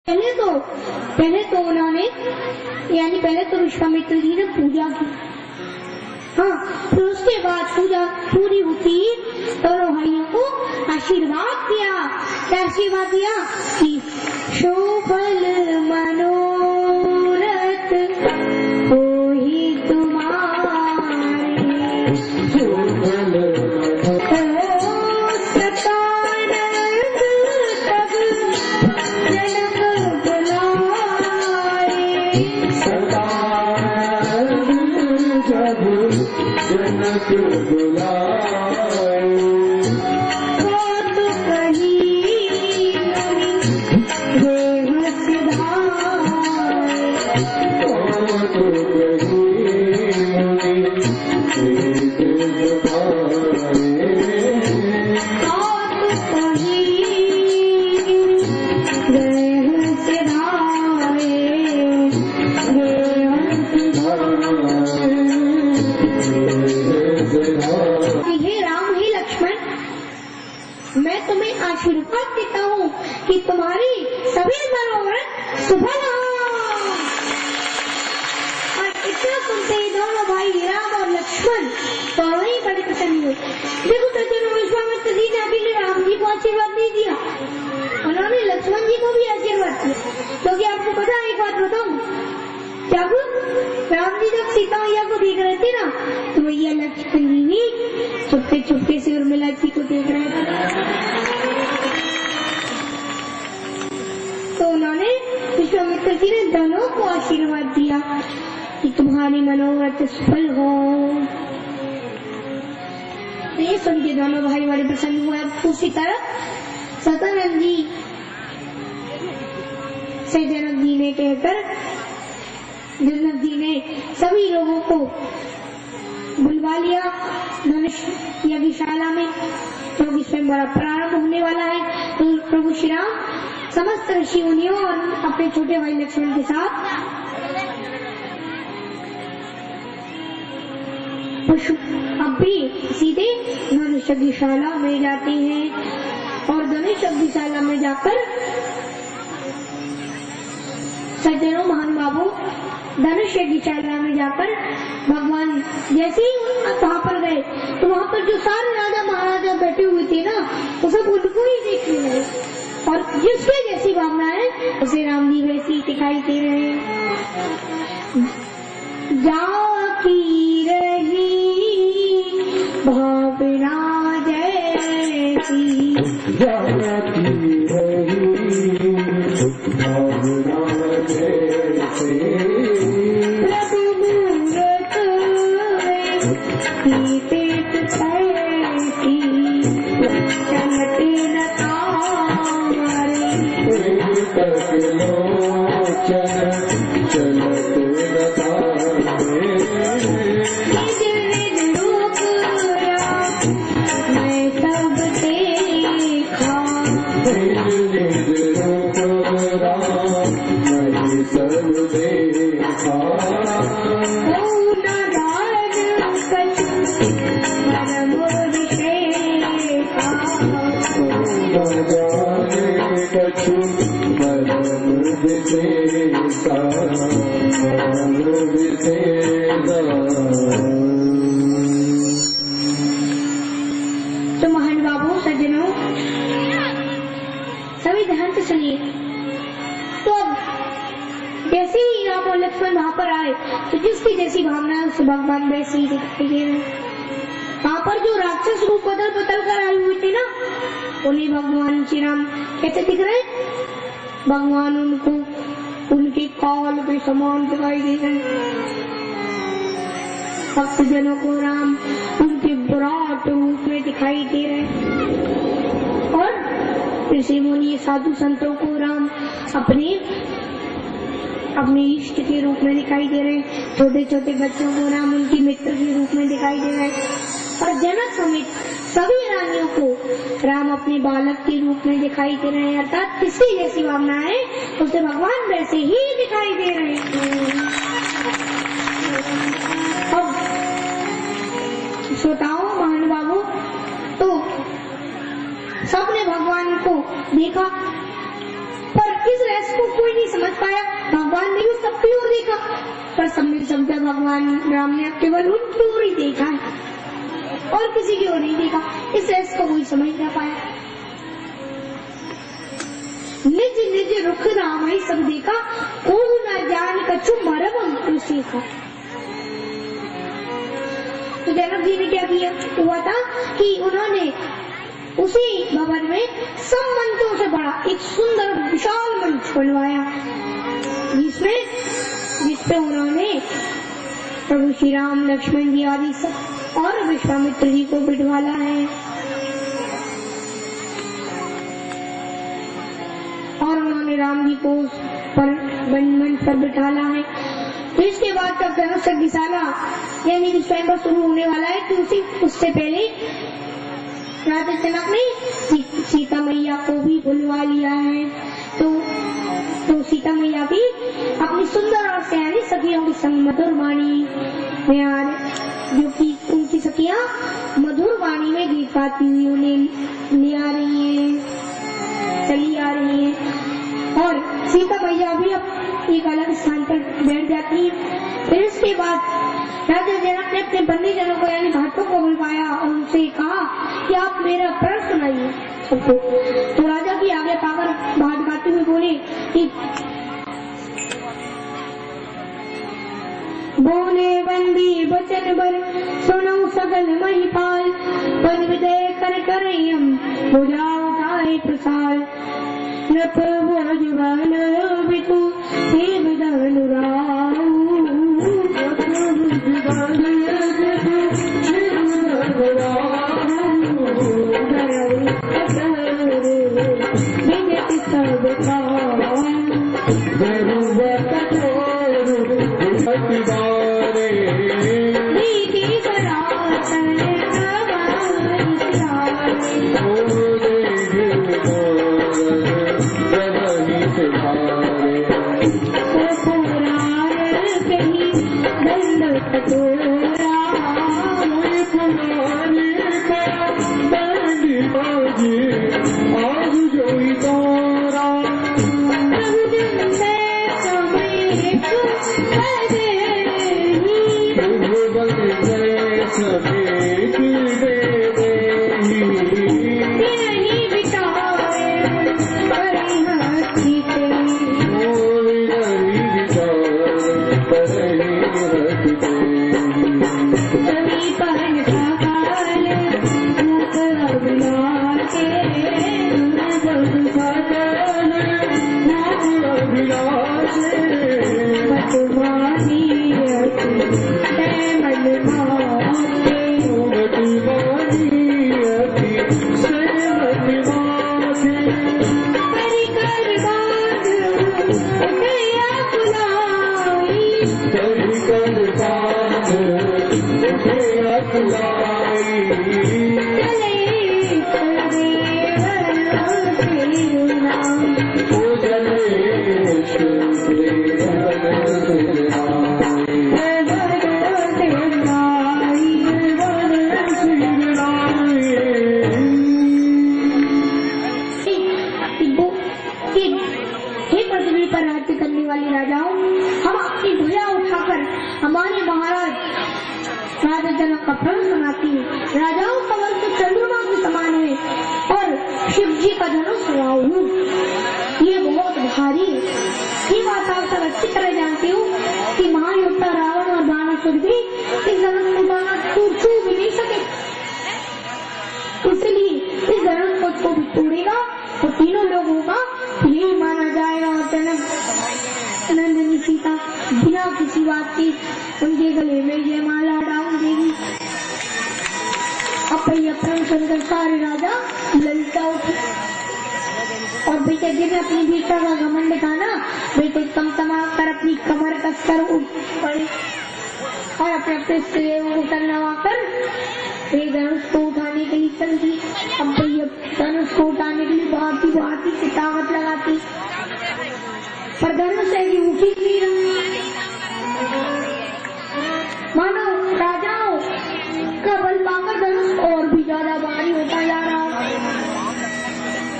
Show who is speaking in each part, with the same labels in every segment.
Speaker 1: पहले तो उन्होंने यानी पहले तो विश्वामित्र जी ने पूजा की। हाँ, फिर उसके बाद पूजा पूरी होती दोनों भाइयों को आशीर्वाद दिया। क्या आशीर्वाद दिया कि शोभल मनोरथ हो ही तुम्हारे, शोभल आशीर्वाद देता हूँ कि तुम्हारी सभी मनोरथ सफल हो। और इतना सुनते ही दोनों भाई राम और लक्ष्मण दोनों ही बड़े प्रसन्न हुए। देखो सज्जनों, विश्वामित्र जी ने अभी राम जी को आशीर्वाद नहीं दिया, उन्होंने लक्ष्मण जी को भी आशीर्वाद दिया। क्योंकि आपको पता है, एक बात बताऊँ, जब राम जी जब सीता मैया को देख रहे थे ना, तो भैया लक्ष्मण जी भी चुपके चुपके से उर्मिला जी को देख रहे थे। तो उन्होंने विश्वामित्र जी ने दोनों को आशीर्वाद दिया कि तुम्हारी मनोरथ सफल हो। ये सुन के दोनों भाई बड़े प्रसन्न हुए। उसी तरह सतानंद जी से जनक जी ने कहकर जनक जी ने सभी लोगों को बुलवा लिया धनुष यज्ञशाला में, क्योंकि स्वयंवर प्रारंभ होने वाला है। तो प्रभु श्री राम समस्त ऋषि मुनियों और अपने छोटे भाई लक्ष्मण के साथ अब भी सीधे धनुष यज्ञशाला में जाते हैं। और धनुष यज्ञशाला में जाकर सज्जनों महानुभावों, धनुष यज्ञशाला में जाकर भगवान जैसे ही वहाँ पर गए तो वहाँ पर जो सारे राजा महाराजा बैठे हुए थे ना, वो सब उनको ही देखने लगे। और जिसके जैसी भावना है उसे राम जी वैसी दिखाई दे रहे हैं। जाकी रही भावना जैसी, जाकी रही भावना जैसी, प्रभु मूरत सीते ऐसी, चलते न तो महानुभावों सज्जनों सभी ध्यान से सुनिए। तो अब जैसे ही राम और लक्ष्मण वहाँ पर आए तो जिसकी जैसी भावना उसे भगवान वैसे ही दिखाई दे रहे। वहाँ पर जो राक्षस रूप बदल बदल कर आए हुए थे ना, उन्हें भगवान श्री राम कैसे दिख रहे? भगवान उनको उनके काल के समान दिखाई दे रहे। भक्तजनों को राम उनके विराट रूप में दिखाई दे रहे और ऋषि मुनि साधु संतों को राम अपने इष्ट के रूप में दिखाई दे रहे। छोटे छोटे बच्चों को राम उनकी मित्र के रूप में दिखाई दे रहे और जनक समेत सभी रानियों को राम अपने बालक के रूप में दिखाई दे रहे हैं। अर्थात किसी जैसी भावना है उसे भगवान वैसे ही दिखाई दे रहे हैं। अब श्रोताओं महानुभावों, तो सबने भगवान को देखा पर इस रहस्य को भगवान राम ने केवल उनकी ओर ही देखा है और किसी की ओर नहीं देखा, इसलिए इसको कोई समझ ना पाया। निज निज रुख राम ही सब देखा, कोहु न जान कछु मरम सीखा। तो जनक जी ने क्या किया, हुआ था कि उन्होंने उसी भवन में सब मंचों से बड़ा एक सुंदर विशाल मंच बनवाया, जिसपे उन्होंने प्रभु श्री राम, लक्ष्मण जी आदि सब और विश्वामित्र जी को बिठवाला है और उन्होंने राम जी को उस पर मंच पर बिठाला है। तो इसके बाद जब धनुष यज्ञशाला यानी कि स्वयंवर शुरू होने वाला है, तो उससे पहले राजा जनक ने सीता मैया को भी बुलवा लिया है। तो सीता मैया भी अपनी सुंदर और सयानी सखियों की संग मधुर वाणी में जो कि उनकी सखियां मधुर वाणी में गीत गाती हुई उन्हें ले आ रही हैं, चली आ रही हैं और सीता मैया भी अब एक अलग स्थान पर बैठ जाती है। फिर इसके बाद राजा जनक ने अपने बंदी जनों को यानी घाटों को बुलवाया और उनसे कहा कि आप मेरा प्रण सुनाइए सबको। तो राजा की आगे पाकर घाट गाते हुए बोले कि बोले बंदी वचन बर सुनो सगल महिपाल, पद विदय कर करयम भुजा उठाए प्रसार, नभ भोज बल बितु हे विदन राऊ, उनके गले में ये माला डाल देगी। अपने सुनकर सारे राजा ललचा उठे और बेटे जी ने अपनी वीरता का घमंड दिखाना, बेटे तमा कर अपनी कमर कसकर उठ पड़े और अपने अपने सिरे को उतरवा कर धनुष को उठाने के लिए चल दी। अब धनुष को उठाने के लिए बहुत ही ताकत लगाती, पर धनुष ऐसी उठी नहीं। मानो राजाओं का बल पाकर धनुष और भी ज्यादा भारी होता जा रहा।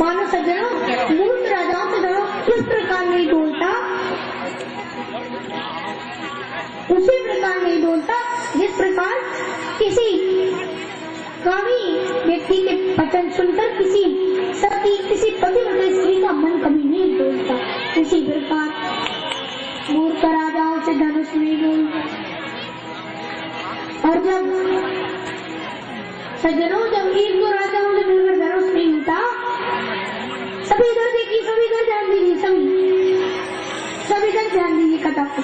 Speaker 1: मानो सज्जनों, मूर्ख राजाओं से धनुष किस प्रकार नहीं डोलता, उसी प्रकार नहीं डोलता जिस प्रकार किसी कामी व्यक्ति के वचन सुनकर किसी पतिव्रता स्त्री का मन कभी नहीं डोलता, उसी प्रकार मूर्ख राजाओं से धनुष नहीं डोलता। और जब सज्जनों, जब एक दो राजाओं से मिलकर धनुष नहीं होता, सभी इधर देखिए, सभी इधर ध्यान दीजिए, सभी इधर ध्यान दीजिए कथा को।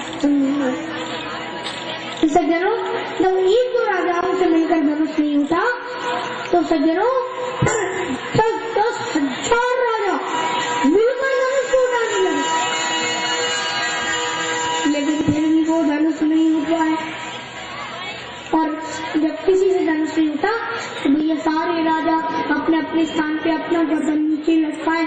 Speaker 1: सज्जनों, जब एक दो राजाओं से मिलकर धनुष नहीं होता तो सज्जनों 10,000 राजा मिलकर धनुष को उठाने लगे, लेकिन फिर भी वो धनुष नहीं उठ पाए। और जब किसी से धनुष नहीं होता तो भैया सारे राजा अपने अपने स्थान पे अपना गर्दन नीचे लटकाए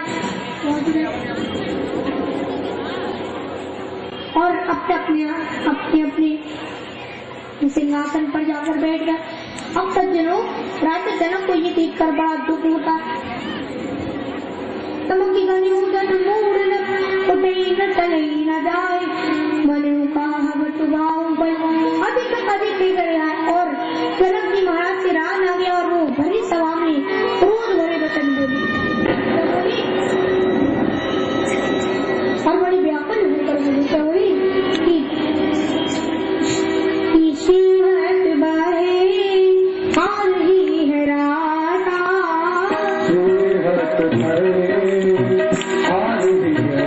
Speaker 1: और अपने सिंहासन पर जाकर बैठ गए। अब सज्जनों, राजा जनक को ये देखकर बड़ा दुख होता। तमकी गली उदन मूढ़ उठे न चले न जाए, मनु कहा बटुवाओं पर अधिक बिगड़ गया। और जनक जी महाराज से रान आ गया और वो भरी सभा में क्रोध भरे वचन बोले और बड़ी व्याकुल होकर बोली कि शिवत बाहे हाल ही है राता, शिवत बाहे हाल ही है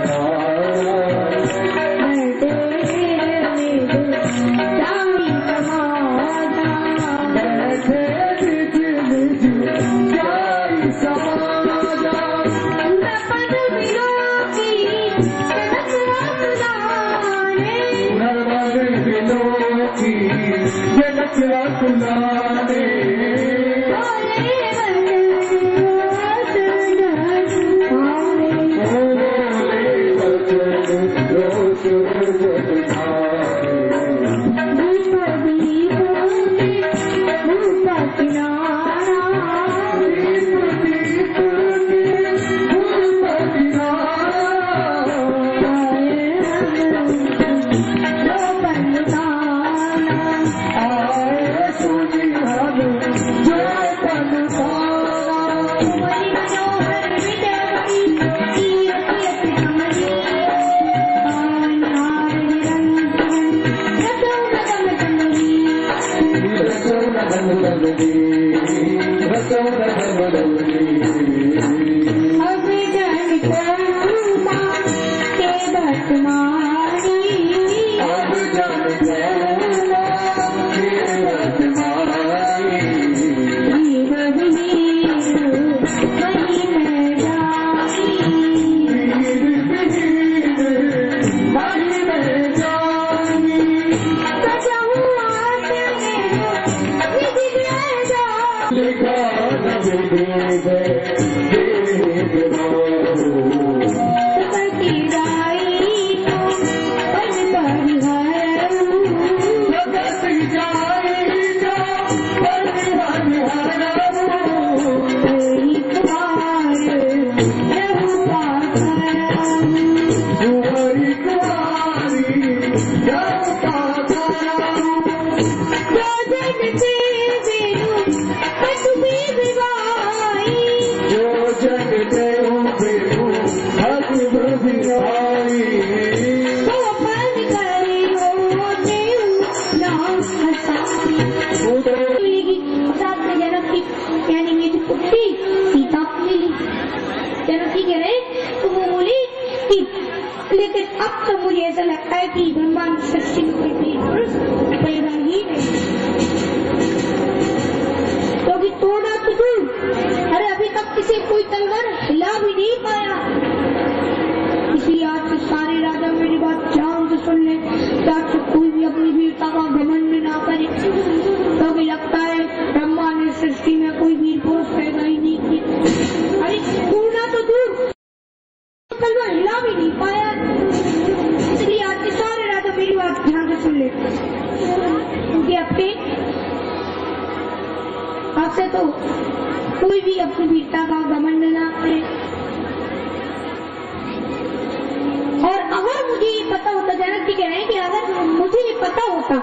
Speaker 1: था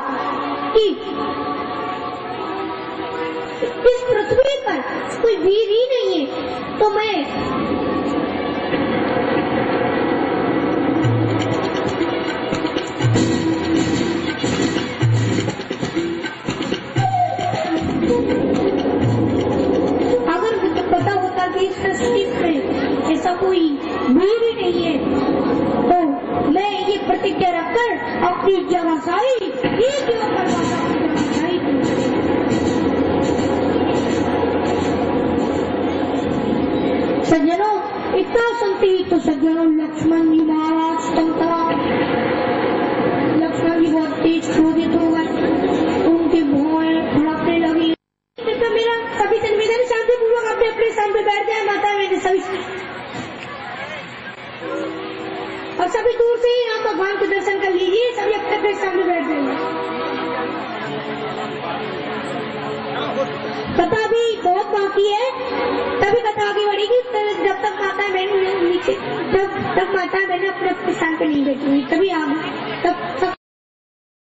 Speaker 1: कि इस पृथ्वी पर कोई वीर ही नहीं है, तो मैं अगर मुझे पता होता कि इस सृष्टि में ऐसा कोई वीर ही नहीं है, तो मैं ये प्रतिज्ञा रखकर अपनी जवासाई सज्जनों, इतना सुनते ही तो सज्जनों लक्ष्मण जी महाराज लक्ष्मण जी बहुत तेज क्रोधित हो गए, उनकी भौहें फड़कने लगी। तो मेरा सभी निवेदन शांतिपूर्वक अपने अपने स्थान पे बैठ जाए माता, मैंने सभी और सभी दूर से ही राम भगवान के दर्शन कर लीजिए, सभी अपने अपने स्थान पे बैठ जाइए। कथा भी बहुत बाकी है, तभी कथा आगे बढ़ेगी। जब तक माता बहन नीचे, तब माता बहन अपने अपने स्थान पे नहीं बैठेंगी, तभी आगे तब